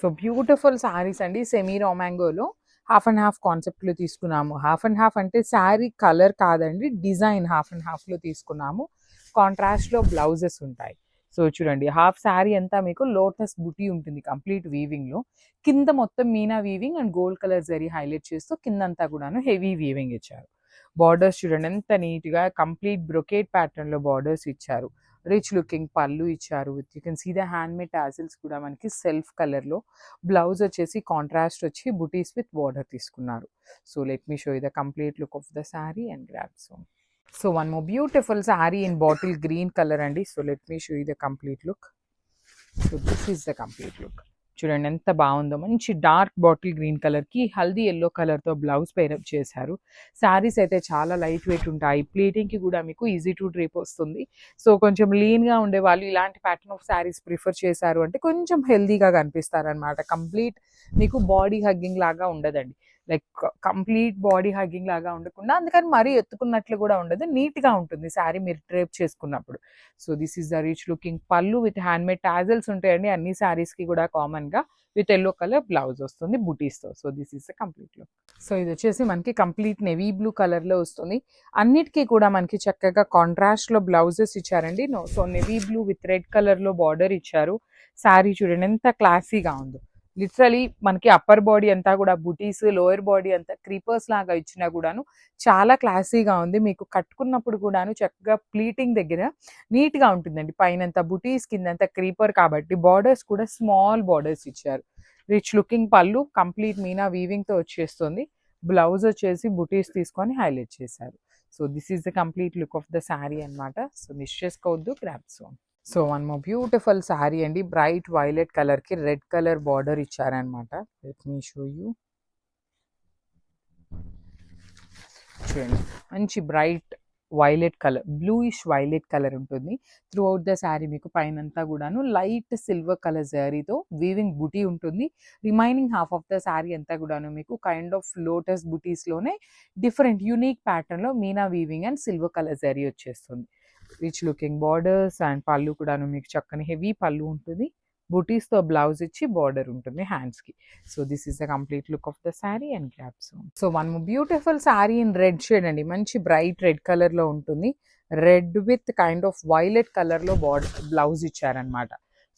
So beautiful saris అండి. Semi రామాంగోలో half and half కాన్సెప్ట్లో తీసుకున్నాము. హాఫ్ అండ్ హాఫ్ అంటే శారీ కలర్ కాదండి, డిజైన్ హాఫ్ అండ్ హాఫ్లో తీసుకున్నాము. కాంట్రాస్ట్లో బ్లౌజెస్ ఉంటాయి. సో చూడండి, హాఫ్ శారీ అంతా మీకు లోటస్ బుటీ ఉంటుంది కంప్లీట్ వీవింగ్లో. కింద మొత్తం Meena weaving and gold colour zari highlight చేస్తూ కిందంతా కూడాను హెవీ వీవింగ్ ఇచ్చారు. బార్డర్స్ చూడండి ఎంత నీట్గా కంప్లీట్ బ్రొకేట్ ప్యాటర్న్లో బార్డర్స్ ఇచ్చారు. రిచ్ లుకింగ్ పళ్ళు ఇచ్చారు. With you can see the hand made tassels కూడా మనకి సెల్ఫ్ కలర్లో. బ్లౌజ్ వచ్చేసి కాంట్రాస్ట్ వచ్చి బుటీస్ విత్ బార్డర్ తీసుకున్నారు. So let me show you the complete look of the sari and grab some. So one more beautiful saree in bottle green color అండి. So let me show you the complete look. So this is the complete look. చూడండి ఎంత బాగుందో, మంచి dark bottle green కలర్కి haldi yellow కలర్తో blouse pair up చేశారు. శారీస్ అయితే చాలా లైట్ వెయిట్ ఉంటాయి. ప్లీటింగ్కి కూడా మీకు ఈజీ టు డ్రేప్ వస్తుంది. సో కొంచెం లీన్గా ఉండే వాళ్ళు ఇలాంటి ప్యాటర్న్ ఆఫ్ శారీస్ ప్రిఫర్ చేశారు అంటే కొంచెం హెల్దీగా కనిపిస్తారు అనమాట. కంప్లీట్ మీకు బాడీ హగ్గింగ్ లాగా ఉండదండి, లైక్ కంప్లీట్ బాడీ హగ్గింగ్ లాగా ఉండకుండా, అందుకని మరీ ఎత్తుకున్నట్లు కూడా ఉండదు, నీట్గా ఉంటుంది శారీ మీరు డ్రేప్ చేసుకున్నప్పుడు. So this is the rich looking పళ్ళు విత్ హ్యాండ్మేడ్ టాజల్స్ ఉంటాయండి అన్ని శారీస్కి కూడా కామన్గా. విత్ ఎల్లో కలర్ బ్లౌజ్ వస్తుంది బుటీస్తో. So this is the complete look. So ఇది వచ్చేసి మనకి కంప్లీట్ నెవీ బ్లూ కలర్లో వస్తుంది. అన్నిటికీ కూడా మనకి చక్కగా కాంట్రాస్ట్లో బ్లౌజెస్ ఇచ్చారండి. So navy blue with red కలర్లో బార్డర్ ఇచ్చారు. శారీ చూడండి ఎంత క్లాసీగా ఉందో. లిటరలీ మనకి అప్పర్ బాడీ అంతా కూడా బుటీస్, లోయర్ బాడీ అంతా క్రీపర్స్ లాగా ఇచ్చినా కూడాను చాలా క్లాసీగా ఉంది. మీకు కట్టుకున్నప్పుడు కూడాను చక్కగా ప్లీటింగ్ దగ్గర నీట్గా ఉంటుందండి. పైనంతా బుటీస్, కిందంతా క్రీపర్ కాబట్టి బార్డర్స్ కూడా స్మాల్ బార్డర్స్ ఇచ్చారు. రిచ్ లుకింగ్ పళ్ళు కంప్లీట్ మీనా వీవింగ్తో వచ్చేస్తుంది. బ్లౌజ్ వచ్చేసి బుటీస్ తీసుకొని హైలైట్ చేశారు. So this is the complete look of the sari అనమాట. సో మిస్ చేసుకోవద్దు, grab some. So one more beautiful sari అండి. బ్రైట్ వైలెట్ కలర్కి రెడ్ కలర్ బార్డర్ ఇచ్చారనమాట. Let me show you. చూడండి మంచి bright violet colour, bluish violet colour ఉంటుంది through out the sari. మీకు పైనంతా కూడాను లైట్ సిల్వర్ కలర్ శారీతో వీవింగ్ బుటీ ఉంటుంది. Remaining half of the sari అంతా కూడాను మీకు కైండ్ ఆఫ్ లోటస్ బుటీస్లోనే డిఫరెంట్ యూనిక్ ప్యాటర్న్లో meena weaving and silver colour sari వచ్చేస్తుంది. రిచ్ లుకింగ్ బార్డర్స్ అండ్ పళ్ళు కూడాను మీకు చక్కని హెవీ పళ్ళు ఉంటుంది. బుటీస్తో బ్లౌజ్ ఇచ్చి బార్డర్ ఉంటుంది హ్యాండ్స్కి. So this is the complete look of the sari and grab some. So one beautiful sari in red shade అండి. మంచి బ్రైట్ రెడ్ కలర్లో ఉంటుంది. Red with kind of violet కలర్లో బార్డర్ బ్లౌజ్ ఇచ్చారనమాట.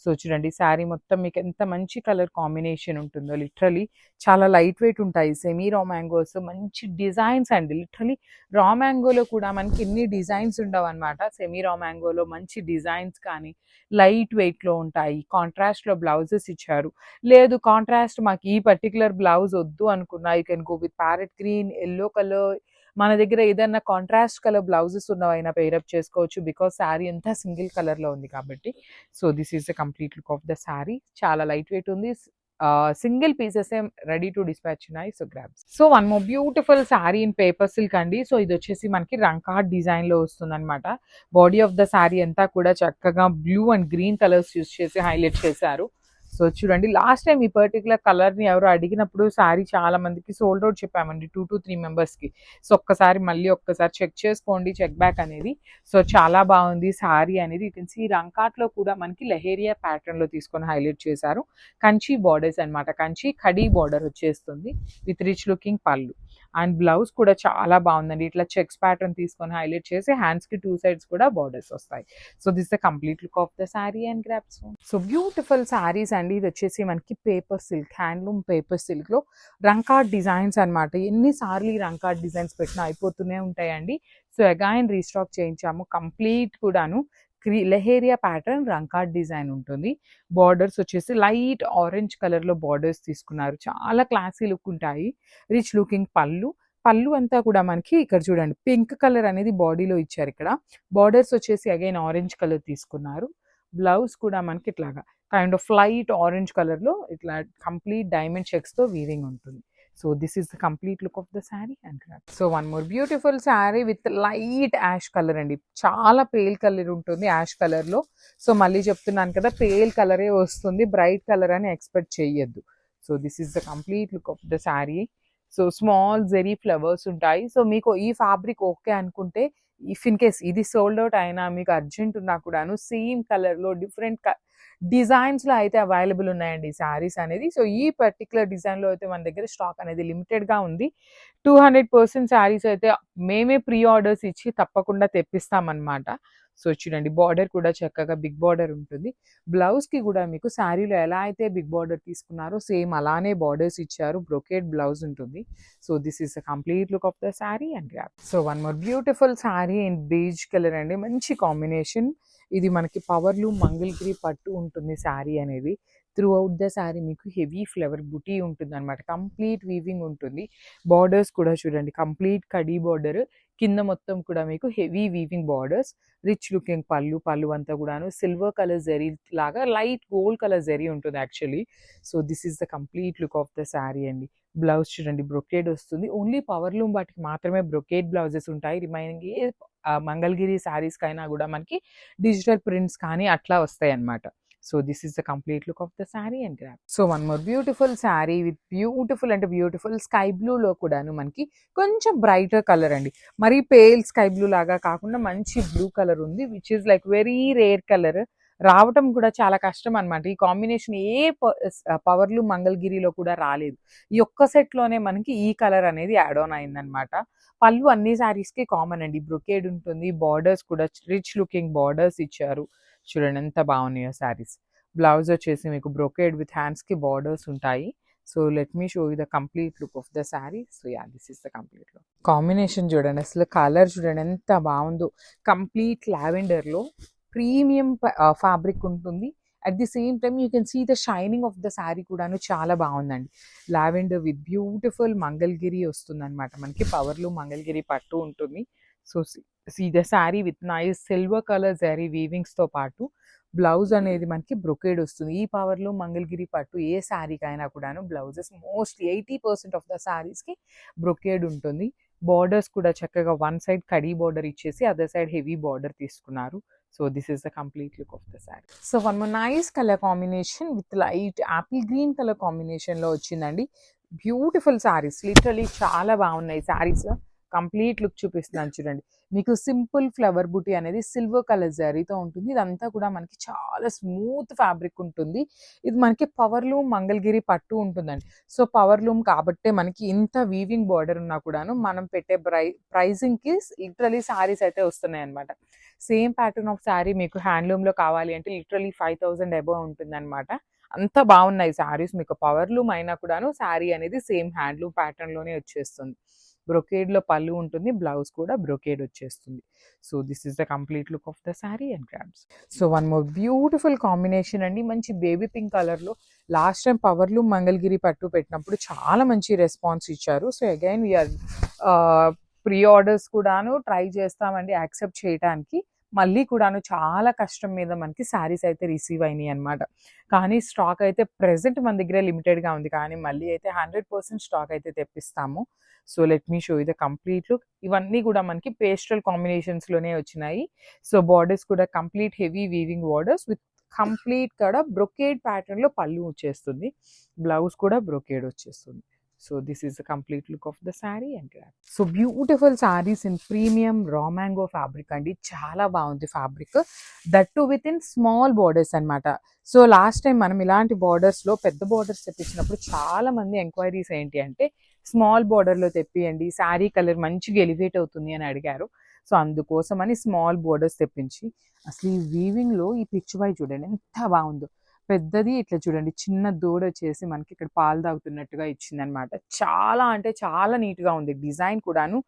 సో చూడండి శారీ మొత్తం మీకు ఎంత మంచి కలర్ కాంబినేషన్ ఉంటుందో. లిటరలీ చాలా లైట్ వెయిట్ ఉంటాయి. సెమీ రా మ్యాంగోస్, మంచి డిజైన్స్ అండి. లిటరలీ రా మ్యాంగోలో కూడా మనకి ఎన్ని డిజైన్స్ ఉండవు అనమాట. సెమీ రా మ్యాంగోలో మంచి డిజైన్స్ కానీ లైట్ వెయిట్లో ఉంటాయి. కాంట్రాస్ట్లో బ్లౌజెస్ ఇచ్చారు. లేదు కాంట్రాస్ట్ మాకు ఈ పర్టికులర్ బ్లౌజ్ వద్దు అనుకున్నా, you can go with parrot green, yellow colour, మన దగ్గర ఏదైనా కాంట్రాస్ట్ కలర్ బ్లౌజెస్ ఉన్నవైనా పేరప్ చేసుకోవచ్చు. బికాస్ శారీ అంతా సింగిల్ కలర్లో ఉంది కాబట్టి. So this is the complete look of the sari. చాలా లైట్ వెయిట్ ఉంది. Single pieces ready to dispatch ఉన్నాయి. So grabs. So one more beautiful sari in paper silk అండి. సో ఇది వచ్చేసి మనకి రంకాట్ డిజైన్లో వస్తుంది అనమాట. బాడీ ఆఫ్ ద శారీ అంతా కూడా చక్కగా blue and green colours use చేసి హైలైట్ చేశారు. సో చూడండి, లాస్ట్ టైం ఈ పర్టికులర్ కలర్ని ఎవరు అడిగినప్పుడు శారీ చాలా మందికి సోల్డ్ అవుట్ చెప్పామండి, 2 to 3 మెంబర్స్కి. సో ఒక్కసారి మళ్ళీ ఒక్కసారి చెక్ చేసుకోండి, చెక్ బ్యాక్ అనేది. సో చాలా బాగుంది శారీ అనేది. యూ కెన్ సీ రంకాట్లో కూడా మనకి లెహేరియా ప్యాటర్న్లో తీసుకొని హైలైట్ చేశారు. కంచి బార్డర్స్ అనమాట, కంచి ఖడీ బార్డర్ వచ్చేస్తుంది with rich looking pallu. And blouse కూడా చాలా బాగుందండి. ఇట్లా చెక్స్ ప్యాటర్న్ తీసుకొని హైలైట్ చేసి హ్యాండ్స్కి 2 sides కూడా బార్డర్స్ వస్తాయి. So this the complete look of the sari and grab some. So beautiful saris అండి. ఇది వచ్చేసి మనకి పేపర్ సిల్క్, హ్యాండ్లూమ్ పేపర్ సిల్క్లో రంకాట్ డిజైన్స్ అనమాట. ఎన్నిసార్లు ఈ రంకాట్ డిజైన్స్ పెట్టినా అయిపోతూనే ఉంటాయండి. సో అగైన్ రీస్టాక్ చేయించాము. కంప్లీట్ కూడాను లెహేరియా ప్యాటర్న్ రంకాట్ డిజైన్ ఉంటుంది. బార్డర్స్ వచ్చేసి లైట్ ఆరెంజ్ కలర్లో బార్డర్స్ తీసుకున్నారు. చాలా క్లాసీ లుక్ ఉంటాయి. Rich looking pallu. పళ్ళు అంతా కూడా మనకి ఇక్కడ చూడండి పింక్ కలర్ అనేది బాడీలో ఇచ్చారు. ఇక్కడ బార్డర్స్ వచ్చేసి అగైన్ ఆరెంజ్ కలర్ తీసుకున్నారు. బ్లౌజ్ కూడా మనకి ఇట్లాగా కైండ్ ఆఫ్ లైట్ ఆరెంజ్ కలర్లో ఇట్లా కంప్లీట్ డైమండ్ చెక్స్తో వీవింగ్ ఉంటుంది. So this is the complete look of the sari and grab. So one more beautiful sari with light ash colour అండి. చాలా పేల్ కలర్ ఉంటుంది యాష్ కలర్లో. సో మళ్ళీ చెప్తున్నాను కదా, పేల్ కలరే వస్తుంది, బ్రైట్ కలర్ అని ఎక్స్పెక్ట్ చేయొద్దు. So this is the complete look of the sari. So small zari flowers ఉంటాయి. సో మీకు ఈ ఫ్యాబ్రిక్ ఓకే అనుకుంటే, ఇఫ్ ఇన్ కేస్ ఇది సోల్డ్ అవుట్ అయినా మీకు అర్జెంట్ ఉన్నా కూడాను సేమ్ కలర్లో డిఫరెంట్ డిజైన్స్లో అయితే అవైలబుల్ ఉన్నాయండి శారీస్ అనేది. సో ఈ పర్టికులర్ డిజైన్లో అయితే మన దగ్గర స్టాక్ అనేది లిమిటెడ్గా ఉంది. 200% శారీస్ అయితే మేమే ప్రీ ఆర్డర్స్ ఇచ్చి తప్పకుండా తెప్పిస్తామన్నమాట. సో చూడండి, బార్డర్ కూడా చక్కగా బిగ్ బార్డర్ ఉంటుంది. బ్లౌజ్కి కూడా మీకు శారీలో ఎలా అయితే బిగ్ బార్డర్ తీసుకున్నారో సేమ్ అలానే బార్డర్స్ ఇచ్చారు. బ్రొకేడ్ బ్లౌజ్ ఉంటుంది. So this is the complete look of the sari and grab. So one more beautiful sari in beige colour అండి. మంచి కాంబినేషన్. ఇది మనకి పవర్లు మంగళగిరి పట్టు ఉంటుంది శారీ అనేది. త్రూ అవుట్ ద శారీ మీకు హెవీ ఫ్లవర్ బుటీ ఉంటుంది అనమాట. కంప్లీట్ వీవింగ్ ఉంటుంది. బార్డర్స్ కూడా చూడండి, కంప్లీట్ కడీ బార్డర్, కింద మొత్తం కూడా మీకు heavy weaving borders, rich looking పళ్ళు అంతా కూడాను సిల్వర్ కలర్ జరీ లాగా లైట్ గోల్డ్ కలర్ జరీ ఉంటుంది actually. So this is the complete look of the sari అండి. బ్లౌజ్ చూడండి, బ్రొకేడ్ వస్తుంది. ఓన్లీ పవర్ లూమ్ వాటికి మాత్రమే బ్రొకేడ్ బ్లౌజెస్ ఉంటాయి. రిమైనింగ్ ఏ మంగళగిరి శారీస్కి అయినా కూడా మనకి డిజిటల్ ప్రింట్స్ కానీ అట్లా వస్తాయి అన్నమాట. So this is the complete look of the sari and grab. So one more beautiful sari with beautiful అంటే బ్యూటిఫుల్ స్కై బ్లూలో కూడాను మనకి కొంచెం బ్రైటర్ కలర్ అండి. మరి పేల్ స్కై బ్లూ లాగా కాకుండా మంచి బ్లూ కలర్ ఉంది, which is like very rare colour. రావటం కూడా చాలా కష్టం అనమాట. ఈ కాంబినేషన్ ఏ పవర్లు మంగళగిరిలో కూడా రాలేదు. ఈ ఒక్క సెట్లోనే మనకి ఈ కలర్ అనేది యాడ్ ఆన్ అయిందనమాట. పళ్ళు అన్ని శారీస్కి కామన్ అండి. బ్రొకేడ్ ఉంటుంది. బార్డర్స్ కూడా రిచ్ లుకింగ్ బార్డర్స్ ఇచ్చారు. చూడండి ఎంత బాగున్నాయో శారీస్. బ్లౌజ్ వచ్చేసి మీకు బ్రొకేడ్ విత్ హ్యాండ్స్కి బార్డర్స్ ఉంటాయి. So let me show you the complete look of the sari. So yeah, this is the complete look. Combination చూడండి, అసలు కలర్ చూడండి ఎంత బాగుందో. కంప్లీట్ లావెండర్లో ప్రీమియం ఫ్యాబ్రిక్ ఉంటుంది. At the same time you can see the shining of the sari కూడాను చాలా బాగుందండి. లావెండర్ విత్ బ్యూటిఫుల్ మంగళగిరి వస్తుంది అనమాట. మనకి పవర్లు మంగళగిరి పట్టు ఉంటుంది. So see the sari with nice silver colour zari వీవింగ్స్తో పాటు బ్లౌజ్ అనేది మనకి బ్రొకేడ్ వస్తుంది. ఈ పవర్లో మంగళగిరి పట్టు ఏ శారీకి అయినా కూడాను బ్లౌజెస్ మోస్ట్లీ 80% ఆఫ్ ద శారీస్కి బ్రొకేడ్ ఉంటుంది. బార్డర్స్ కూడా చక్కగా వన్ సైడ్ కడీ బార్డర్ ఇచ్చేసి అదర్ సైడ్ హెవీ బార్డర్ తీసుకున్నారు. So this is the complete look of the sari. So one more nice colour combination with light Apple green colour కాంబినేషన్లో వచ్చిందండి. Beautiful saris, literally చాలా బాగున్నాయి శారీస్. కంప్లీట్ లుక్ చూపిస్తున్నాను చూడండి. మీకు సింపుల్ ఫ్లవర్ బుటీ అనేది సిల్వర్ కలర్ జరీతో ఉంటుంది. ఇదంతా కూడా మనకి చాలా స్మూత్ ఫ్యాబ్రిక్ ఉంటుంది. ఇది మనకి పవర్ లూమ్ మంగళగిరి పట్టు ఉంటుందండి. సో పవర్ లూమ్ కాబట్టే మనకి ఇంత వీవింగ్ బార్డర్ ఉన్నా కూడాను మనం పెట్టే ప్రైజింగ్కి లిటరలీ శారీస్ అయితే వస్తున్నాయి అనమాట. సేమ్ ప్యాటర్న్ ఆఫ్ శారీ మీకు హ్యాండ్లూమ్లో కావాలి అంటే లిటరలీ 5000 అబవ్ ఉంటుంది అనమాట. అంత బాగున్నాయి శారీస్. మీకు పవర్ లూమ్ అయినా కూడాను శారీ అనేది సేమ్ హ్యాండ్లూమ్ ప్యాటర్న్లోనే వచ్చేస్తుంది. బ్రొకేడ్లో పళ్ళు ఉంటుంది, బ్లౌజ్ కూడా బ్రొకేడ్ వచ్చేస్తుంది. So this is the complete look of the sari and grams. So one more beautiful combination అండి. మంచి బేబీ పింక్ కలర్లో లాస్ట్ టైం పవర్లు మంగళగిరి పట్టు పెట్టినప్పుడు చాలా మంచి రెస్పాన్స్ ఇచ్చారు. So again we are pre orders కూడాను ట్రై చేస్తామండి యాక్సెప్ట్ చేయడానికి. మళ్ళీ కూడాను చాలా కష్టం మీద మనకి శారీస్ అయితే రిసీవ్ అయినాయి అనమాట. కానీ స్టాక్ అయితే ప్రెజెంట్ మన దగ్గర లిమిటెడ్గా ఉంది. కానీ మళ్ళీ అయితే 100% స్టాక్ అయితే తెప్పిస్తాము. So let me show you the complete look. ఇవన్నీ కూడా మనకి పేస్టల్ కాంబినేషన్స్లోనే వచ్చినాయి. సో బార్డర్స్ కూడా complete heavy weaving borders with complete కూడా బ్రొకేడ్ ప్యాటర్న్లో పళ్ళు వచ్చేస్తుంది. బ్లౌజ్ కూడా బ్రొకేడ్ వచ్చేస్తుంది. So this is the complete look of the sari and grab. So beautiful saris in premium raw mango fabric అండి. చాలా బాగుంది fabric. That too with in small borders అనమాట. So last time మనం ఇలాంటి బార్డర్స్లో పెద్ద బార్డర్స్ తెప్పించినప్పుడు చాలా మంది ఎంక్వైరీస్ ఏంటి అంటే స్మాల్ బార్డర్లో తెప్పియండి, శారీ కలర్ మంచిగా ఎలివేట్ అవుతుంది అని అడిగారు. సో అందుకోసమని స్మాల్ బార్డర్స్ తెప్పించి అసలు ఈ వీవింగ్లో ఈ పిచ్ వై చూడండి ఎంత బాగుందో. పెద్దది ఇట్లా చూడండి, చిన్న దూడ వచ్చేసి మనకి ఇక్కడ పాలు తాగుతున్నట్టుగా ఇచ్చిందనమాట. చాలా అంటే చాలా నీట్గా ఉంది. డిజైన్ కూడాను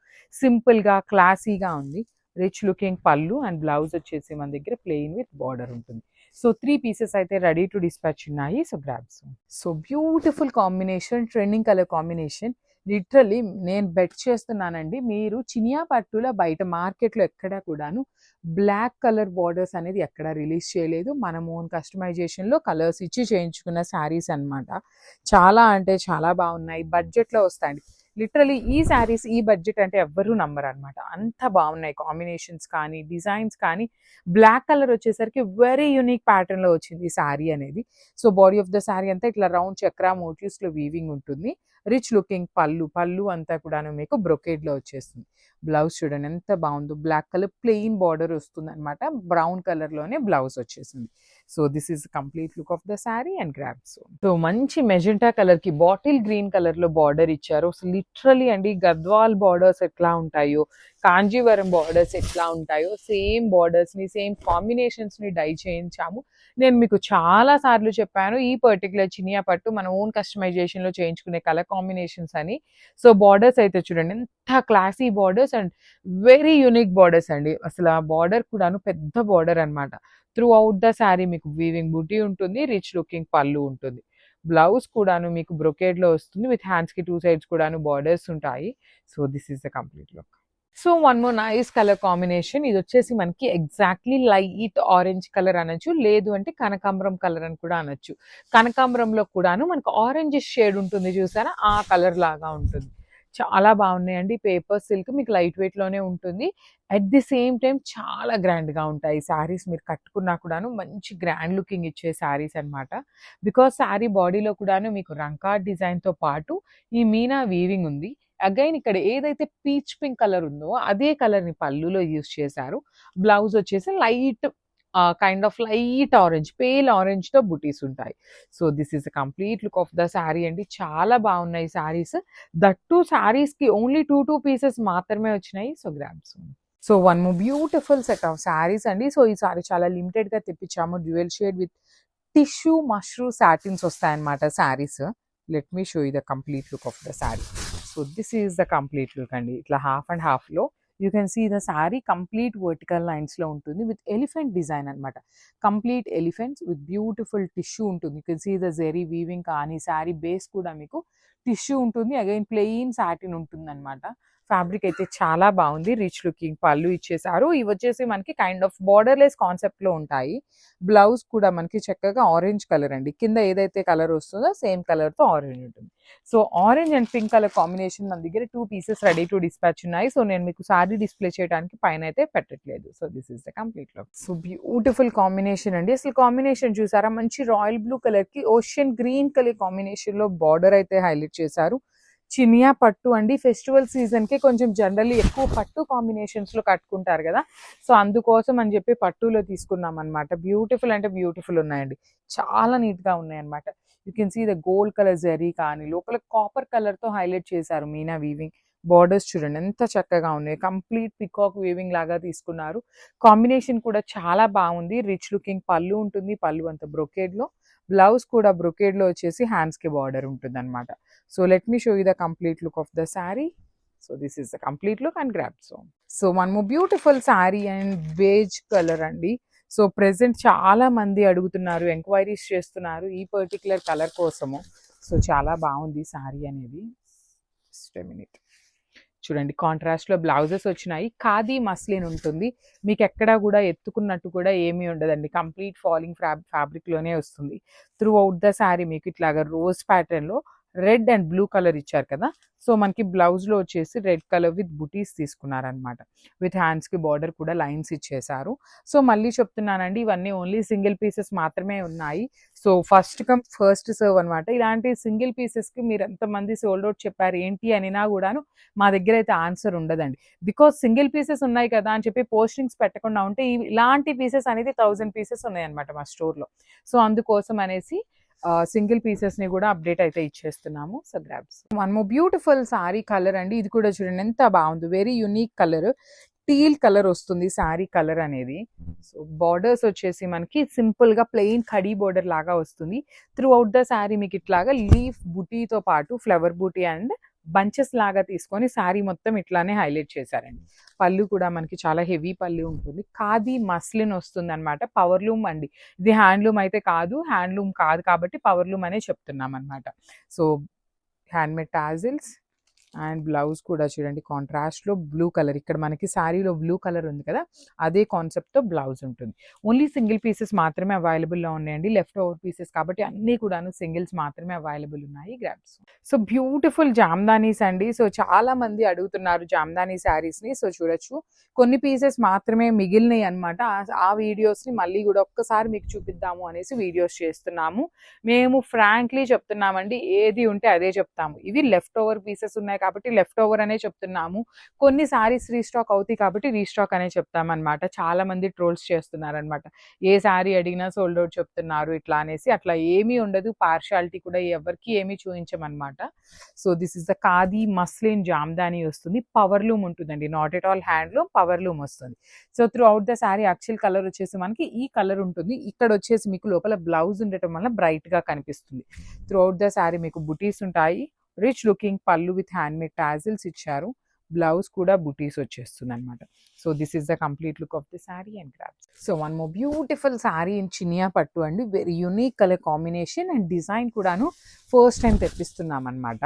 సింపుల్గా క్లాసీగా ఉంది. Rich looking pallu and blouse వచ్చేసి మన దగ్గర ప్లెయిన్ విత్ బార్డర్ ఉంటుంది. సో 3 పీసెస్ అయితే రెడీ టు డిస్పాచ్ ఉన్నాయి. So grabs. So beautiful combination, trending colour combination. Literally నేను బెట్ చేస్తున్నానండి, మీరు చినియా పట్టుల బయట మార్కెట్లో ఎక్కడా కూడాను బ్లాక్ కలర్ బార్డర్స్ అనేది ఎక్కడ రిలీజ్ చేయలేదు. మనం ఓన్ కస్టమైజేషన్లో కలర్స్ ఇచ్చి చేయించుకున్న శారీస్ అనమాట. చాలా అంటే చాలా బాగున్నాయి. బడ్జెట్లో వస్తాయండి. లిటరలీ ఈ శారీస్ ఈ బడ్జెట్ అంటే ఎవ్వరూ నమ్మరు అనమాట. అంత బాగున్నాయి కాంబినేషన్స్ కానీ డిజైన్స్ కానీ. బ్లాక్ కలర్ వచ్చేసరికి వెరీ యూనిక్ ప్యాటర్న్లో వచ్చింది ఈ శారీ అనేది. So body of the sari అంతా ఇట్లా రౌండ్ చక్రా మోటివ్స్లో వీవింగ్ ఉంటుంది. రిచ్ లుకింగ్ పళ్ళు అంతా కూడాను మీకు బ్రొకేడ్లో వచ్చేస్తుంది. బ్లౌజ్ చూడండి ఎంత బాగుందో, బ్లాక్ కలర్ ప్లెయిన్ బార్డర్ వస్తుంది అనమాట, బ్రౌన్ కలర్ లోనే బ్లౌజ్ వచ్చేసింది. So this is complete look of the sari and grab. So మంచి మెజెంటా కలర్ కి బాటిల్ గ్రీన్ కలర్ లో బార్డర్ ఇచ్చారు. సో లిటరలీ అండి గద్వాల్ బార్డర్స్ ఎట్లా ఉంటాయో, కాంజీవరం బార్డర్స్ ఎట్లా ఉంటాయో సేమ్ బార్డర్స్ ని సేమ్ కాంబినేషన్స్ ని డై చేయించాము. నేను మీకు చాలా సార్లు చెప్పాను ఈ పర్టికులర్ చినియా పట్టు మన ఓన్ కస్టమైజేషన్ లో చేయించుకునే కలర్ కాంబినేషన్స్ అని. సో బార్డర్స్ అయితే చూడండి ఎంత classy borders and very unique borders అండి. అసలు ఆ బార్డర్ కూడాను పెద్ద బార్డర్ అనమాట. త్రూ అవుట్ ద శారీ మీకు వీవింగ్ బూటీ ఉంటుంది, రిచ్ లుకింగ్ పళ్ళు ఉంటుంది. బ్లౌజ్ కూడాను మీకు బ్రొకేడ్ లో వస్తుంది, విత్ హ్యాండ్స్ కి 2 సైడ్స్ కూడాను బార్డర్స్ ఉంటాయి. So this is the complete look. So one more nice colour combination, ఇది వచ్చేసి మనకి ఎగ్జాక్ట్లీ లైట్ ఆరెంజ్ కలర్ అనొచ్చు, లేదు అంటే కనకాంబరం కలర్ అని కూడా అనొచ్చు. కనకాంబరంలో కూడాను మనకు ఆరెంజ్ షేడ్ ఉంటుంది చూసారా, ఆ కలర్ లాగా ఉంటుంది. చాలా బాగున్నాయండి. పేపర్ సిల్క్ మీకు లైట్ వెయిట్ లోనే ఉంటుంది. అట్ ది సేమ్ టైం చాలా గ్రాండ్ గా ఉంటాయి శారీస్. మీరు కట్టుకున్నా కూడాను మంచి గ్రాండ్ లుకింగ్ ఇచ్చే శారీస్ అనమాట. బికాస్ శారీ బాడీలో కూడాను మీకు రంకా డిజైన్ తో పాటు ఈ మీనా వీవింగ్ ఉంది. అగైన్ ఇక్కడ ఏదైతే పీచ్ పింక్ కలర్ ఉందో అదే కలర్ ని పళ్ళులో యూజ్ చేశారు. బ్లౌజ్ వచ్చేసి light kind of light orange, pale orange తో బుటీస్ ఉంటాయి. So this is the complete look of the sari అండి. చాలా బాగున్నాయి శారీస్. దట్ టు శారీస్ కి ఓన్లీ 2 పీసెస్ మాత్రమే వచ్చినాయి. So grabs. So one more beautiful set of saris అండి. సో ఈ సారీ చాలా లిమిటెడ్ గా తెప్పించాము. Dual shade with tissue mashru satins వస్తాయన్నమాట saris. Let me show you the complete look of the sari. So this is the complete look అండి. ఇట్లా హాఫ్ అండ్ హాఫ్ లో you can see the sari complete vertical lines లో ఉంటుంది with elephant design అనమాట. Complete elephants with beautiful tissue ఉంటుంది. You can see the zari weaving కానీ sari base కూడా మీకు టిష్యూ ఉంటుంది. అగైన్ ప్లెయిన్ సాటిన్ ఉంటుంది అనమాట. ఫ్యాబ్రిక్ అయితే చాలా బాగుంది. రిచ్ లుకింగ్ పళ్ళు ఇచ్చేసారు. ఇవి వచ్చేసి మనకి కైండ్ ఆఫ్ బార్డర్లెస్ కాన్సెప్ట్ లో ఉంటాయి. బ్లౌజ్ కూడా మనకి చక్కగా ఆరెంజ్ కలర్ అండి. కింద ఏదైతే కలర్ వస్తుందో సేమ్ కలర్ తో ఆరెంజ్ ఉంటుంది. So orange and pink colour combination మన దగ్గర 2 పీసెస్ రెడీ టు డిస్పాచ్ ఉన్నాయి. సో నేను మీకు సారీ డిస్ప్లే చేయడానికి పైన అయితే పెట్టట్లేదు. So this is the complete look. So beautiful combination అండి. అసలు కాంబినేషన్ చూసారా, మంచి రాయల్ బ్లూ కలర్ కి ఓషియన్ గ్రీన్ కలర్ కాంబినేషన్ లో బార్డర్ అయితే హైలైట్ చేశారు. చినియా పట్టు అండి. ఫెస్టివల్ సీజన్ కి కొంచెం జనరల్లీ ఎక్కువ పట్టు కాంబినేషన్స్ లో కట్టుకుంటారు కదా, సో అందుకోసం అని చెప్పి పట్టులో తీసుకున్నాం అనమాట. బ్యూటిఫుల్ అంటే బ్యూటిఫుల్ ఉన్నాయండి. చాలా నీట్ గా ఉన్నాయి అనమాట. You can see the gold colour zari కానీ లోపల కాపర్ కలర్ తో హైలైట్ చేశారు మీనా వీవింగ్. బార్డర్స్ చూడండి ఎంత చక్కగా ఉన్నాయి. కంప్లీట్ పికాక్ వీవింగ్ లాగా తీసుకున్నారు. కాంబినేషన్ కూడా చాలా బాగుంది. రిచ్ లుకింగ్ పళ్ళు ఉంటుంది. పళ్ళు అంత బ్రొకేడ్ లో, బ్లౌజ్ కూడా బ్రొకేడ్ లో వచ్చేసి హ్యాండ్స్ కి బార్డర్ ఉంటుంది అనమాట. So let me show you the complete look of the sari. So this is the complete look and grab. So one more beautiful sari and beige colour అండి. సో ప్రెసెంట్ చాలా మంది అడుగుతున్నారు, ఎంక్వైరీస్ చేస్తున్నారు ఈ పర్టికులర్ కలర్ కోసము. So చాలా బాగుంది శారీ అనేది. Just a minute. చూడండి కాంట్రాస్ట్ లో బ్లౌజెస్ వచ్చినాయి. ఖాదీ మస్లిన్ ఉంటుంది. మీకు ఎక్కడా కూడా ఎత్తుకున్నట్టు కూడా ఏమీ ఉండదండి. కంప్లీట్ ఫాలింగ్ ఫ్యాబ్రిక్ లోనే వస్తుంది. త్రూ అవుట్ ద శారీ మీకు ఇట్లాగా రోజ్ ప్యాటర్న్ లో రెడ్ అండ్ బ్లూ కలర్ ఇచ్చారు కదా, సో మనకి బ్లౌజ్ లో వచ్చేసి red colour with buttis తీసుకున్నారనమాట. With hands కి బార్డర్ కూడా లైన్స్ ఇచ్చేసారు. సో మళ్ళీ చెప్తున్నానండి, ఇవన్నీ ఓన్లీ సింగిల్ పీసెస్ మాత్రమే ఉన్నాయి. So first come first serve అనమాట. ఇలాంటి సింగిల్ పీసెస్ కి మీరు ఎంతమంది సోల్డ్ అవుట్ చెప్పారు ఏంటి అనినా కూడాను మా దగ్గర అయితే ఆన్సర్ ఉండదండి. బికాస్ సింగిల్ పీసెస్ ఉన్నాయి కదా అని చెప్పి పోస్టింగ్స్ పెట్టకుండా ఉంటే ఇలాంటి పీసెస్ అనేది 1000 పీసెస్ ఉన్నాయన్నమాట మా స్టోర్లో. సో అందుకోసం అనేసి సింగిల్ పీసెస్ ని కూడా అప్డేట్ అయితే ఇచ్చేస్తున్నాము. So grabs. One more beautiful sari colour అండి. ఇది కూడా చూడండి ఎంత బాగుంది. Very unique colour. Teal colour వస్తుంది శారీ కలర్ అనేది. సో బార్డర్స్ వచ్చేసి మనకి సింపుల్ గా ప్లెయిన్ కడీ బార్డర్ లాగా వస్తుంది. త్రూ అవుట్ ద శారీ మీకు ఇట్లాగా లీఫ్ బుటీతో పాటు ఫ్లవర్ బూటీ అండ్ బంచెస్ లాగా తీసుకొని శారీ మొత్తం ఇట్లానే హైలైట్ చేశారండి. పళ్ళు కూడా మనకి చాలా హెవీ పళ్ళు ఉంటుంది. ఖాదీ మస్లిన్ వస్తుంది అనమాట. పవర్లూమ్ అండి, ఇది హ్యాండ్లూమ్ అయితే కాదు. హ్యాండ్లూమ్ కాదు కాబట్టి పవర్లూమ్ అనే చెప్తున్నాం అనమాట. So handmade tassels and blouse కూడా చూడండి కాంట్రాస్ట్ లో బ్లూ కలర్. ఇక్కడ మనకి శారీలో బ్లూ కలర్ ఉంది కదా, అదే కాన్సెప్ట్ తో బ్లౌజ్ ఉంటుంది. ఓన్లీ సింగిల్ పీసెస్ మాత్రమే అవైలబుల్ లో ఉన్నాయండి. లెఫ్ట్ ఓవర్ పీసెస్ కాబట్టి అన్ని కూడాను సింగిల్స్ మాత్రమే అవైలబుల్ ఉన్నాయి. గ్రాబ్స్. సో బ్యూటిఫుల్ జామ్దానీస్ అండి. సో చాలా మంది అడుగుతున్నారు జామ్దానీ శారీస్ ని. సో చూడొచ్చు కొన్ని పీసెస్ మాత్రమే మిగిలినాయి అనమాట. ఆ వీడియోస్ ని మళ్ళీ కూడా ఒక్కసారి మీకు చూపిద్దాము అనేసి వీడియోస్ చేస్తున్నాము. మేము ఫ్రాంక్లీ చెప్తున్నామండి, ఏది ఉంటే అదే చెప్తాము. ఇవి లెఫ్ట్ ఓవర్ పీసెస్ ఉన్నాయి కాబట్టి లెఫ్ట్ ఓవర్ అనే చెప్తున్నాము. కొన్ని సారీస్ రీస్టాక్ అవుతాయి కాబట్టి రీస్టాక్ అనే చెప్తామనమాట. చాలా మంది ట్రోల్స్ చేస్తున్నారనమాట. ఏ సారీ అడిగినా సోల్డ్ అవుట్ చెప్తున్నారు ఇట్లా అనేసి. అట్లా ఏమీ ఉండదు. పార్షియాలిటీ కూడా ఎవరికీ ఏమీ చూయించమనమాట. So this is the khadi muslin jamdani వస్తుంది. పవర్ లూమ్ ఉంటుందండి. Not at all handloom, power loom వస్తుంది. So throughout the sari actual colour వచ్చేసి మనకి ఈ కలర్ ఉంటుంది. ఇక్కడ వచ్చేసి మీకు లోపల బ్లౌజ్ ఉండటం వల్ల బ్రైట్ గా కనిపిస్తుంది. త్రూ అవుట్ ద సారీ మీకు బుటీస్ ఉంటాయి. రిచ్ లుకింగ్ పళ్ళు విత్ హ్యాండ్ మేడ్ టాజిల్స్ ఇచ్చారు. బ్లౌజ్ కూడా బుటీస్ వచ్చేస్తుంది అనమాట. So this is the complete look of the sorry and grasp. So one more beautiful sorry in Chiniya పట్టు అండి. Very unique colour combination and design కూడాను ఫస్ట్ టైం తెప్పిస్తున్నాం అనమాట.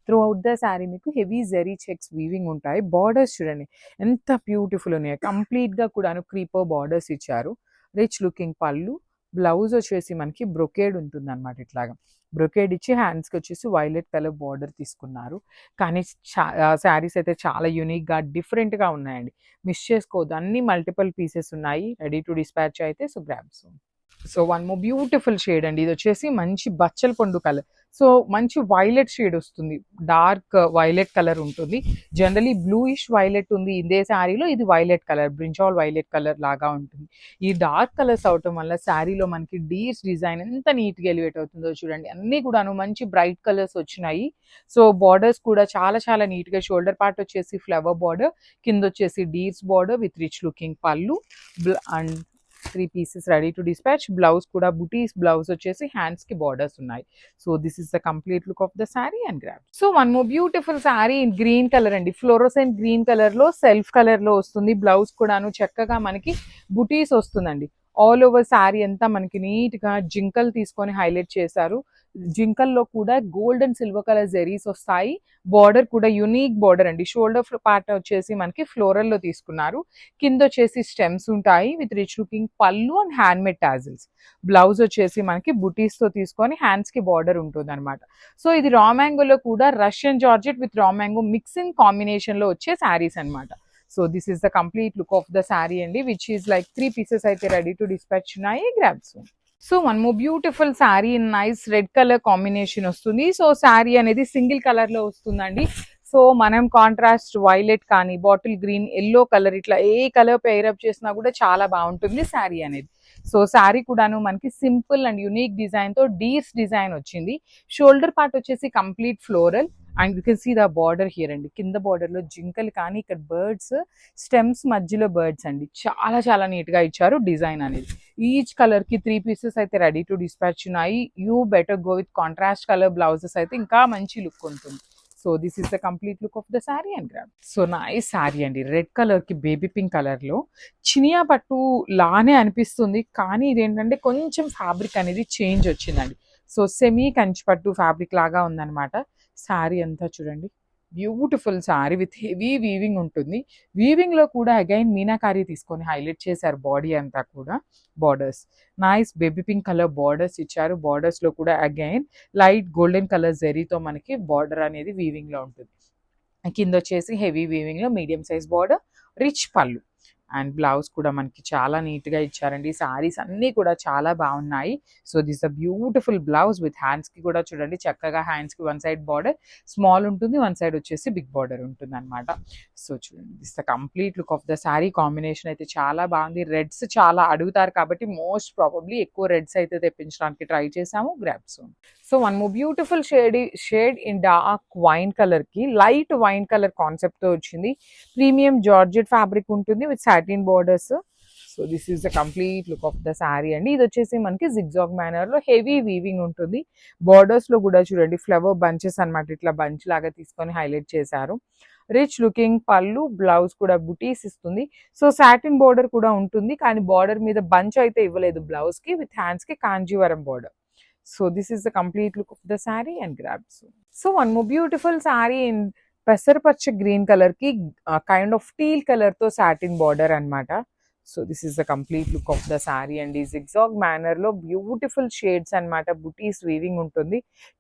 Through out the sari మీకు heavy zari checks weaving ఉంటాయి. Borders చూడండి ఎంత beautiful ఉన్నాయి. కంప్లీట్గా కూడాను క్రీపర్ బార్డర్స్ ఇచ్చారు. రిచ్ లుకింగ్ పళ్ళు, బ్లౌజ్ వచ్చేసి మనకి బ్రొకేడ్ ఉంటుంది అనమాట. ఇట్లాగా బ్రొకేడ్ ఇచ్చి హ్యాండ్స్కి వచ్చేసి వైలెట్ కలర్ బార్డర్ తీసుకున్నారు. కానీ శారీస్ అయితే చాలా యూనిక్గా డిఫరెంట్గా ఉన్నాయండి. మిస్ చేసుకోవద్దు. అన్ని మల్టిపుల్ పీసెస్ ఉన్నాయి. రెడీ టు డిస్పాచ్ అయితే. So grabs. So one more beautiful shade అండి. ఇది వచ్చేసి మంచి బచ్చల పండు కలర్. సో మంచి వైలెట్ షేడ్ వస్తుంది. డార్క్ వైలెట్ కలర్ ఉంటుంది. జనరలీ బ్లూయిష్ వైలెట్ ఉంది ఇదే శారీలో. ఇది violet colour, brinjal violet colour లాగా ఉంటుంది. ఈ డార్క్ కలర్స్ అవటం వల్ల శారీలో మనకి డీర్స్ డిజైన్ ఎంత నీట్గా ఎలివేట్ అవుతుందో చూడండి. అన్నీ కూడాను మంచి బ్రైట్ కలర్స్ వచ్చినాయి. సో బార్డర్స్ కూడా చాలా చాలా నీట్గా. షోల్డర్ పార్ట్ వచ్చేసి ఫ్లవర్ బార్డర్, కింద వచ్చేసి deers border with rich looking pallu and 3 pieces ready to dispatch. Blouse కూడా బుటీస్ బ్లౌజ్ వచ్చేసి హ్యాండ్స్ కి బార్డర్స్ ఉన్నాయి. So this is the complete look of the sari and grab. So one more beautiful sari in green colour అండి. Fluorescent green colour లో self colour లో వస్తుంది. Blouse కూడాను చక్కగా మనకి బుటీస్ వస్తుందండి. ఆల్ ఓవర్ శారీ అంతా మనకి నీట్ గా జింకల్ తీసుకొని హైలైట్ చేశారు. జింకల్లో కూడా gold and silver colour zaris వస్తాయి. బార్డర్ కూడా యునీక్ బార్డర్ అండి. షోల్డర్ పార్ట్ వచ్చేసి మనకి ఫ్లోరల్ లో తీసుకున్నారు. కింద వచ్చేసి స్టెమ్స్ ఉంటాయి with rich looking pallu and hand made tassels. Blouse వచ్చేసి మనకి బుటీస్ తో తీసుకొని హ్యాండ్స్ కి బార్డర్ ఉంటుంది అనమాట. సో ఇది రా మ్యాంగోలో కూడా Russian georgette with raw mango mixing combination లో వచ్చే శారీస్ అనమాట. So this is the complete look of the sari అండి, విచ్ ఈస్ లైక్ 3 పీసెస్ అయితే రెడీ టు డిస్పాచ్ ఉన్నాయి. Grabs. So one more beautiful sari in nice red colour combination వస్తుంది. So sari అనేది single colour లో వస్తుందండి. సో మనం కాంట్రాస్ట్ వైలెట్ కానీ bottle green, yellow colour ఇట్లా ఏ కలర్ పేరప్ చేసినా కూడా చాలా బాగుంటుంది శారీ అనేది. సో శారీ కూడాను మనకి సింపుల్ అండ్ యునిక్ డిజైన్ తో డీర్స్ డిజైన్ వచ్చింది. షోల్డర్ పార్ట్ వచ్చేసి complete floral and you can see the border here అండి. కింద బార్డర్ లో జింకలు కానీ ఇక్కడ బర్డ్స్, స్టెమ్స్ మధ్యలో బర్డ్స్ అండి. చాలా చాలా నీట్ గా ఇచ్చారు డిజైన్ అనేది. ఈచ్ కలర్ కి 3 పీసెస్ అయితే రెడీ టు డిస్పాచ్ ఉన్నాయి. You better go with contrast colour blouses అయితే ఇంకా మంచి లుక్ ఉంటుంది. So this is the complete look of the sari and grab. So nice sari అండి. రెడ్ కలర్ కి బేబీ పింక్ కలర్ లో చినియా పట్టు లానే అనిపిస్తుంది, కానీ ఇదేంటంటే కొంచెం ఫ్యాబ్రిక్ అనేది చేంజ్ వచ్చిందండి. సో సెమీ కంచి పట్టు ఫ్యాబ్రిక్ లాగా ఉందన్నమాట. శారీ అంతా చూడండి beautiful sari with heavy weaving ఉంటుంది. వీవింగ్ లో కూడా అగైన్ మీనాకారి తీసుకొని హైలైట్ చేశారు బాడీ అంతా కూడా. Borders nice baby pink colour borders ఇచ్చారు. బార్డర్స్ లో కూడా అగైన్ లైట్ గోల్డెన్ కలర్ జెరీతో మనకి బార్డర్ అనేది వీవింగ్ లో ఉంటుంది. కింద వచ్చేసి హెవీ వీవింగ్ లో మీడియం సైజ్ బార్డర్, రిచ్ పళ్ళు అండ్ బ్లౌజ్ కూడా మనకి చాలా నీట్ గా ఇచ్చారండి. సారీస్ అన్ని కూడా చాలా బాగున్నాయి. So this a beautiful blouse with hands కి కూడా చూడండి చక్కగా హ్యాండ్స్ కి వన్ సైడ్ బార్డర్ స్మాల్ ఉంటుంది, వన్ సైడ్ వచ్చేసి బిగ్ బార్డర్ ఉంటుంది అనమాట. సో చూడండి this the complete look of the sari. Combination అయితే చాలా బాగుంది. రెడ్స్ చాలా అడుగుతారు కాబట్టి మోస్ట్ ప్రాబబ్లీ ఎక్కువ రెడ్స్ అయితే తెప్పించడానికి ట్రై చేసాము. Grabs. So one more beautiful shade in dark wine colour కి లైట్ వైన్ కలర్ కాన్సెప్ట్ తో వచ్చింది. ప్రీమియం జార్జెట్ ఫ్యాబ్రిక్ ఉంటుంది with satin borders. So this is the complete look of the sari అండి. ఇది వచ్చేసి మనకి జిగ్జాగ్ మేనర్ లో హెవీ వీవింగ్ ఉంటుంది. బార్డర్స్ లో కూడా చూడండి ఫ్లవర్ బంచెస్ అనమాట. ఇట్లా బంచ్ లాగా తీసుకొని హైలైట్ చేశారు. రిచ్ లుకింగ్ పళ్ళు, బ్లౌజ్ కూడా బుటీస్ ఇస్తుంది. సో సాటిన్ బోర్డర్ కూడా ఉంటుంది, కానీ బార్డర్ మీద బంచ్ అయితే ఇవ్వలేదు బ్లౌజ్ కి. విత్ హ్యాండ్స్ కి Kanjeevaram border. So this is the complete look of the saree and grabs. So one more beautiful saree in pesarpacha green color ki kind of teal color to satin border anamata. So this is the complete look of the saree and is zigzag manner lo beautiful shades anamata. Booties weaving untundi.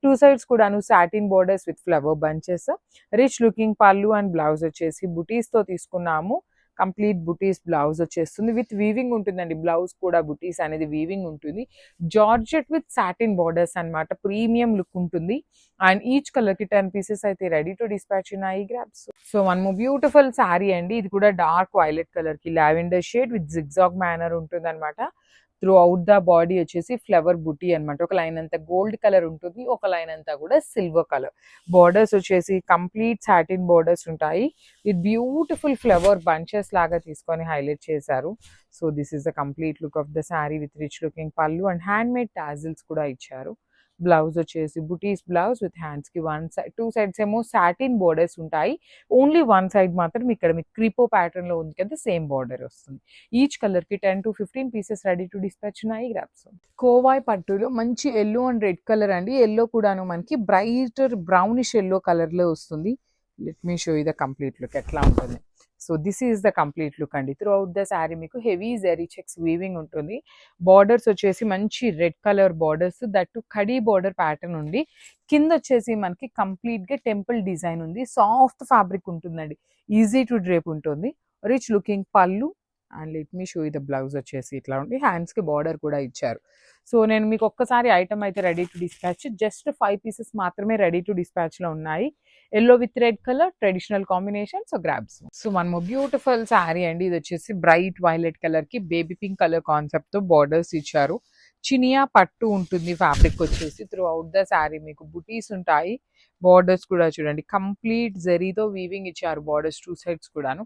Two sides kudanu satin borders with flower bunches. Rich looking pallu and blouse vachesi booties to తీసుకున్నాము. Complete బుటీస్ blouse వచ్చేస్తుంది with weaving ఉంటుందండి. Blouse కూడా బుటీస్ అనేది weaving ఉంటుంది. Georgette with satin borders అన్నమాట. Premium look ఉంటుంది. And each colour కి 10 pieces అయితే రెడీ టు డిస్పాచ్ ఉన్నాయి. Grabs. So one more beautiful sari అండి. ఇది కూడా డార్క్ వైలెట్ కలర్ కి lavender shade with zigzag manner ఉంటుంది అనమాట. త్రూ అవుట్ ద బాడీ వచ్చేసి ఫ్లవర్ బుటీ అనమాట. ఒక లైన్ అంతా గోల్డ్ కలర్ ఉంటుంది, ఒక లైన్ అంతా కూడా సిల్వర్ కలర్. బార్డర్స్ వచ్చేసి కంప్లీట్ సాటిన్ బార్డర్స్ ఉంటాయి విత్ బ్యూటిఫుల్ ఫ్లవర్ బంచెస్ లాగా తీసుకొని హైలైట్ చేశారు. So this is the complete look of the sari with rich looking pallu and hand made tassels కూడా ఇచ్చారు. బ్లౌజ్ వచ్చేసి బుటీస్ బ్లౌజ్ విత్ హ్యాండ్స్ కి వన్ సైడ్ 2 సైడ్స్ ఏమో సాటిన్ బోర్డర్స్ ఉంటాయి. ఓన్లీ వన్ సైడ్ మాత్రం ఇక్కడ మీకు క్రిపో ప్యాటర్న్ లో ఉంది కదా, సేమ్ బార్డర్ వస్తుంది. ఈచ్ కలర్ కి 10 to 15 pieces ready to dispatch ఉన్నాయి. గ్రాప్స్. కోవాయ్ పట్టులో మంచి ఎల్లో అండ్ రెడ్ కలర్ అండి. ఎల్లో కూడాను మనకి బ్రైటర్ బ్రౌనిష్ ఎల్లో కలర్ లో వస్తుంది. Let me show you the complete look ఎట్లా ఉంటుంది. So this is the complete look అండి. త్రూ అవుట్ ద శారీ మీకు హెవీ జెరీ చెక్స్ వీవింగ్ ఉంటుంది. బార్డర్స్ వచ్చేసి మంచి red colour borders, that khadi border pattern ఉంది. కింద వచ్చేసి మనకి కంప్లీట్ గా టెంపుల్ డిజైన్ ఉంది. సాఫ్ట్ ఫ్యాబ్రిక్ ఉంటుందండి. ఈజీ టు డ్రేప్ ఉంటుంది. Rich looking pallu and let me show you the blouse వచ్చేసి ఇట్లా ఉంది. హ్యాండ్స్ కి బార్డర్ కూడా ఇచ్చారు. సో నేను మీకు ఒక్కసారి ఐటమ్ అయితే ready to dispatch, just 5 pieces మాత్రమే రెడీ టు డిస్పాచ్ లో ఉన్నాయి. Yellow with red colour traditional combination. So grabs. So one more beautiful sari అండి. ఇది వచ్చేసి బ్రైట్ వైలెట్ కలర్ కి బేబీ పింక్ కలర్ కాన్సెప్ట్ తో బార్డర్స్ ఇచ్చారు. చినియా పట్టు ఉంటుంది ఫ్యాబ్రిక్ వచ్చేసి. త్రూ అవుట్ ద శారీ మీకు బుటీస్ ఉంటాయి. బార్డర్స్ కూడా చూడండి కంప్లీట్ జరీతో వీవింగ్ ఇచ్చారు. బార్డర్స్ 2 సైడ్స్ కూడాను.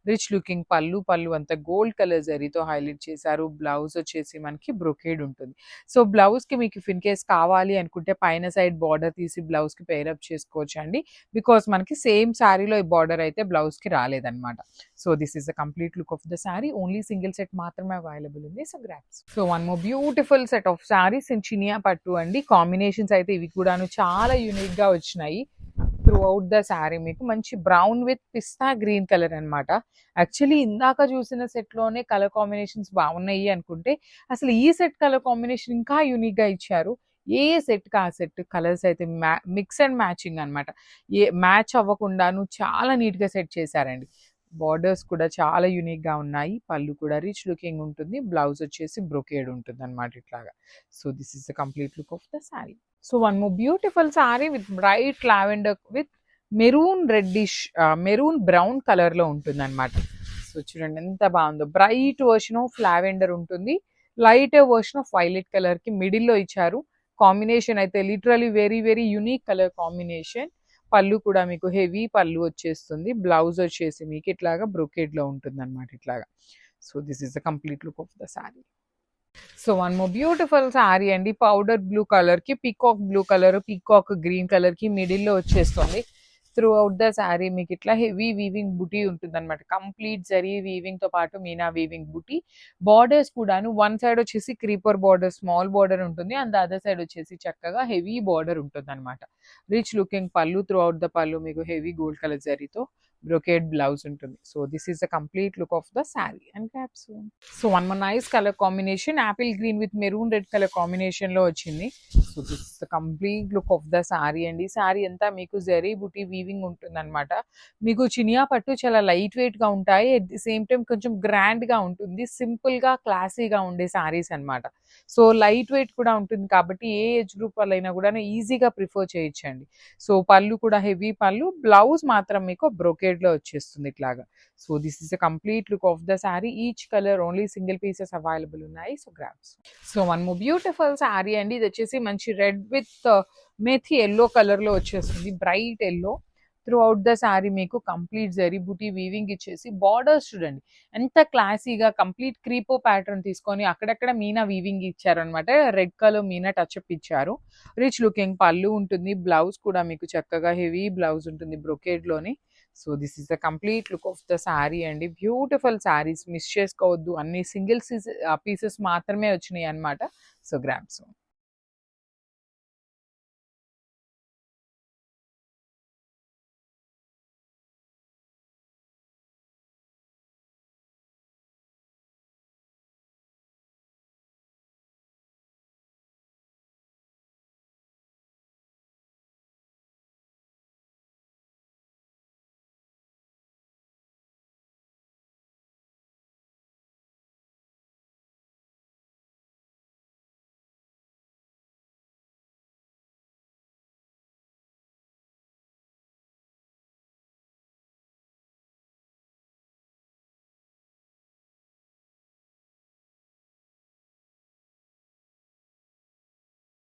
రిచ్ లుకింగ్ పళ్ళు, పళ్ళు అంతా గోల్డ్ కలర్ జరీతో హైలైట్ చేశారు. బ్లౌజ్ వచ్చేసి మనకి బ్రొకేడ్ ఉంటుంది. సో బ్లౌజ్ కి మీకు ఇన్ కేస్ కావాలి అనుకుంటే పైన సైడ్ బార్డర్ తీసి బ్లౌజ్ కి పేరప్ చేసుకోవచ్చు అండి. బికాస్ మనకి సేమ్ శారీలో ఈ బార్డర్ అయితే బ్లౌజ్ కి రాలేదన్నమాట. So this is the complete look of the sari. Only single set మాత్రమే అవైలబుల్ ఉంది. So grabs. So one more beautiful set of saris in Chiniya పట్టు అండి. కాంబినేషన్స్ అయితే ఇవి కూడాను చాలా యూనిక్ గా వచ్చినాయి. త్రూ అవుట్ ద శారీ మీకు మంచి brown with pista green colour అనమాట. యాక్చువల్లీ ఇందాక చూసిన సెట్ లోనే కలర్ కాంబినేషన్స్ బాగున్నాయి అనుకుంటే అసలు ఈ సెట్ కలర్ కాంబినేషన్ ఇంకా యూనిక్ గా ఇచ్చారు. ఏ సెట్ కా సెట్ కలర్స్ అయితే మిక్స్ అండ్ మ్యాచింగ్ అనమాట. ఏ మ్యాచ్ అవ్వకుండాను చాలా నీట్ గా సెట్ చేశారండి. బార్డర్స్ కూడా చాలా యూనిక్ గా ఉన్నాయి. పళ్ళు కూడా రిచ్ లుకింగ్ ఉంటుంది. బ్లౌజ్ వచ్చేసి బ్రొకేడ్ ఉంటుంది అనమాట ఇట్లాగా. So this is the complete look of the sari. So one more beautiful sari with bright lavender with maroon reddish maroon brown colour లో ఉంటుంది అనమాట. సో చూడండి ఎంత బాగుందో. బ్రైట్ వర్షన్ ఆఫ్ లావెండర్ ఉంటుంది. Light version of violet colour కి middle లో ఇచ్చారు. కాంబినేషన్ అయితే literally very very unique colour combination. పళ్ళు కూడా మీకు హెవీ పళ్ళు వచ్చేస్తుంది. బ్లౌజ్ వచ్చేసి మీకు ఇట్లాగా బ్రొకేడ్ లో ఉంటుంది అనమాట ఇట్లాగా. So this is the complete look of the sari. So one more beautiful sari అండి. పౌడర్ బ్లూ కలర్ కి peacock blue colour, peacock green colour కి మిడిల్ లో వచ్చేస్తుంది. త్రూ అవుట్ ద శారీ మీకు ఇట్లా హెవీ వీవింగ్ బుటీ ఉంటుంది అనమాట. కంప్లీట్ జరీ వీవింగ్ తో పాటు మీనా వీవింగ్ బుటీ. బార్డర్స్ కూడాను వన్ సైడ్ వచ్చేసి క్రీపర్ బార్డర్ స్మాల్ బార్డర్ ఉంటుంది అండ్ అదర్ సైడ్ వచ్చేసి చక్కగా హెవీ బార్డర్ ఉంటుంది అనమాట. రిచ్ లుకింగ్ పళ్ళు. త్రూ అవుట్ ద పళ్ళు మీకు హెవీ గోల్డ్ కలర్ జరీతో బ్రొకేడ్ బ్లౌజ్ ఉంటుంది. So this is the complete look of the sari and caps. So one more nice colour combination Apple green with maroon red colour combination లో వచ్చింది. So this is the complete look of the sari అండి. శారీ అంతా మీకు జరీ బుటీ weaving ఉంటుంది అనమాట. మీకు చినియా పట్టు చాలా లైట్ వెయిట్ గా ఉంటాయి. అట్ ది సేమ్ టైం కొంచెం గ్రాండ్ గా ఉంటుంది. సింపుల్ గా క్లాసీగా ఉండే శారీస్ అనమాట. సో లైట్ వెయిట్ కూడా ఉంటుంది కాబట్టి ఏ ఏజ్ గ్రూప్ వాళ్ళైనా కూడా ఈజీగా ప్రిఫర్ చేయొచ్చండి. సో పళ్ళు కూడా హెవీ పళ్ళు. బ్లౌజ్ మాత్రం మీకు బ్రొకేడ్ లో వచ్చేస్తుంది ఇట్లాగా. So this is the complete look of the sari. Each colour only single pieces available ఉన్నాయి. So grabs. So one more beautiful sari అండి. ఇది వచ్చేసి మంచి red with methi yellow colour లో వచ్చేస్తుంది. Bright yellow. Throughout the sari మీకు కంప్లీట్ జరీ బుటీ వీవింగ్ ఇచ్చేసి borders చూడండి ఎంత క్లాసీగా కంప్లీట్ క్రీపో ప్యాటర్న్ తీసుకొని అక్కడక్కడ మీనా వీవింగ్ ఇచ్చారు అనమాట. రెడ్ కలర్ మీనా టచ్అప్ ఇచ్చారు. రిచ్ లుకింగ్ పళ్ళు ఉంటుంది. బ్లౌజ్ కూడా మీకు చక్కగా హెవీ బ్లౌజ్ ఉంటుంది బ్రొకేడ్ లోని. So this is the complete look of the sari అండి. బ్యూటిఫుల్ శారీస్ మిస్ చేసుకోవద్దు. అన్ని సింగిల్ పీసెస్ మాత్రమే వచ్చినాయి అనమాట. So grabs.